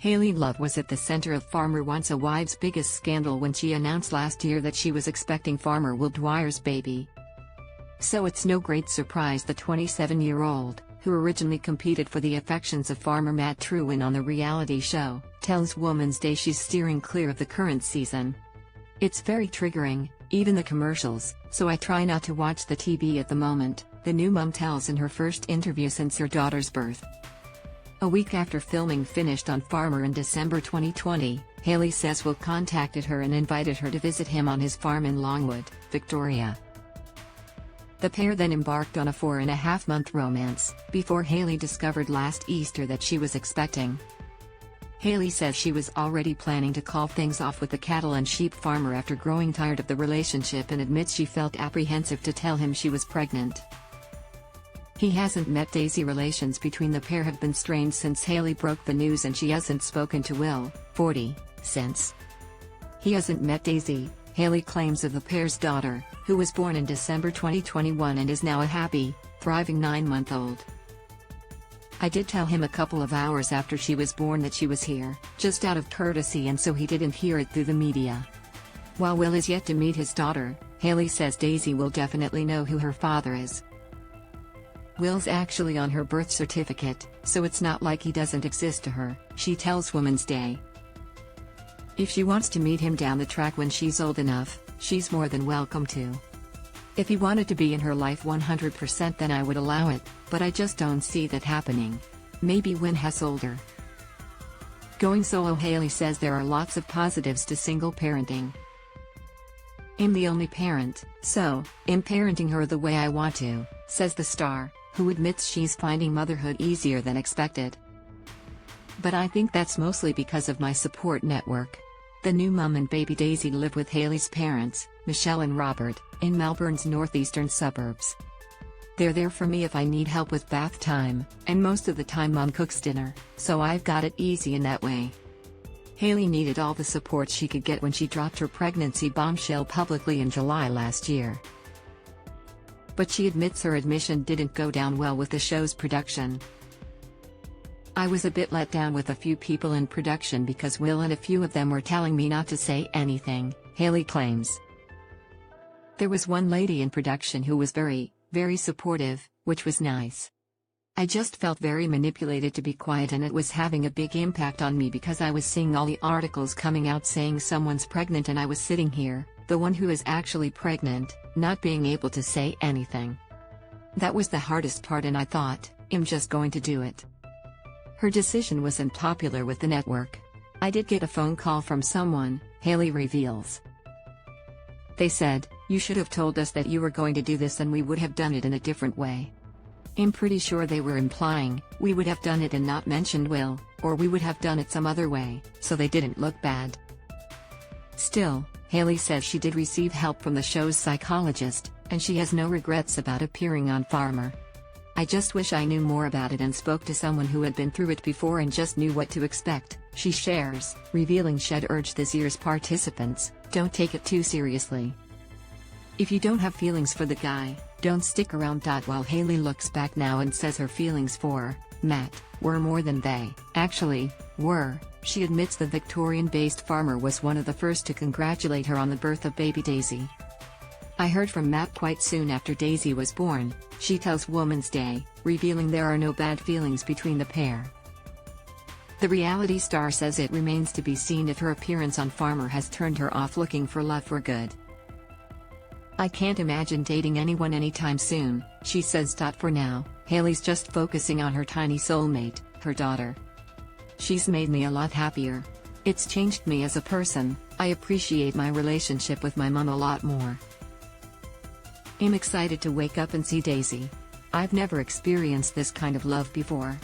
Hayley Love was at the center of Farmer Matt Trewin's wife's biggest scandal when she announced last year that she was expecting farmer Will Dwyer's baby. So it's no great surprise the 27-year-old, who originally competed for the affections of Farmer Matt Trewin on the reality show, tells Woman's Day she's steering clear of the current season. "It's very triggering, even the commercials, so I try not to watch the TV at the moment," the new mom tells in her first interview since her daughter's birth. A week after filming finished on Farmer in December 2020, Hayley says Will contacted her and invited her to visit him on his farm in Longwood, Victoria. The pair then embarked on a 4.5-month romance, before Hayley discovered last Easter that she was expecting. Hayley says she was already planning to call things off with the cattle and sheep farmer after growing tired of the relationship and admits she felt apprehensive to tell him she was pregnant. He hasn't met Daisy. Relations between the pair have been strained since Hayley broke the news, and she hasn't spoken to Will, 40, since. He hasn't met Daisy, Hayley claims of the pair's daughter, who was born in December 2021 and is now a happy, thriving 9-month-old. "I did tell him a couple of hours after she was born that she was here, just out of courtesy, and so he didn't hear it through the media." While Will is yet to meet his daughter, Hayley says Daisy will definitely know who her father is. Will's actually on her birth certificate, so it's not like he doesn't exist to her, she tells Woman's Day. If she wants to meet him down the track when she's old enough, she's more than welcome to. If he wanted to be in her life 100%, then I would allow it, but I just don't see that happening. Maybe when he's older. Going solo, Hayley says there are lots of positives to single parenting. "I'm the only parent, so I'm parenting her the way I want to," says the star, who admits she's finding motherhood easier than expected. "But I think that's mostly because of my support network." The new mum and baby Daisy live with Hayley's parents, Michelle and Robert, in Melbourne's northeastern suburbs. "They're there for me if I need help with bath time, and most of the time mum cooks dinner, so I've got it easy in that way." Hayley needed all the support she could get when she dropped her pregnancy bombshell publicly in July last year. But she admits her admission didn't go down well with the show's production. "I was a bit let down with a few people in production because Will and a few of them were telling me not to say anything," Hayley claims. "There was one lady in production who was very, very supportive, which was nice. I just felt very manipulated to be quiet, and it was having a big impact on me because I was seeing all the articles coming out saying someone's pregnant, and I was sitting here, the one who is actually pregnant, not being able to say anything. That was the hardest part, and I thought, I'm just going to do it." Her decision was unpopular with the network. "I did get a phone call from someone," Hayley reveals. "They said, 'You should have told us that you were going to do this and we would have done it in a different way.' I'm pretty sure they were implying, we would have done it and not mentioned Will, or we would have done it some other way, so they didn't look bad." Still, Hayley says she did receive help from the show's psychologist, and she has no regrets about appearing on Farmer. "I just wish I knew more about it and spoke to someone who had been through it before and just knew what to expect," she shares, revealing she'd urged this year's participants, "Don't take it too seriously. If you don't have feelings for the guy, don't stick around." While Hayley looks back now and says her feelings for Matt were more than they actually were, she admits the Victorian-based farmer was one of the first to congratulate her on the birth of baby Daisy. "I heard from Matt quite soon after Daisy was born," she tells Woman's Day, revealing there are no bad feelings between the pair. The reality star says it remains to be seen if her appearance on Farmer has turned her off looking for love for good. "I can't imagine dating anyone anytime soon," she says. "For now, Hayley's just focusing on her tiny soulmate, her daughter. She's made me a lot happier. It's changed me as a person. I appreciate my relationship with my mom a lot more. I'm excited to wake up and see Daisy. I've never experienced this kind of love before."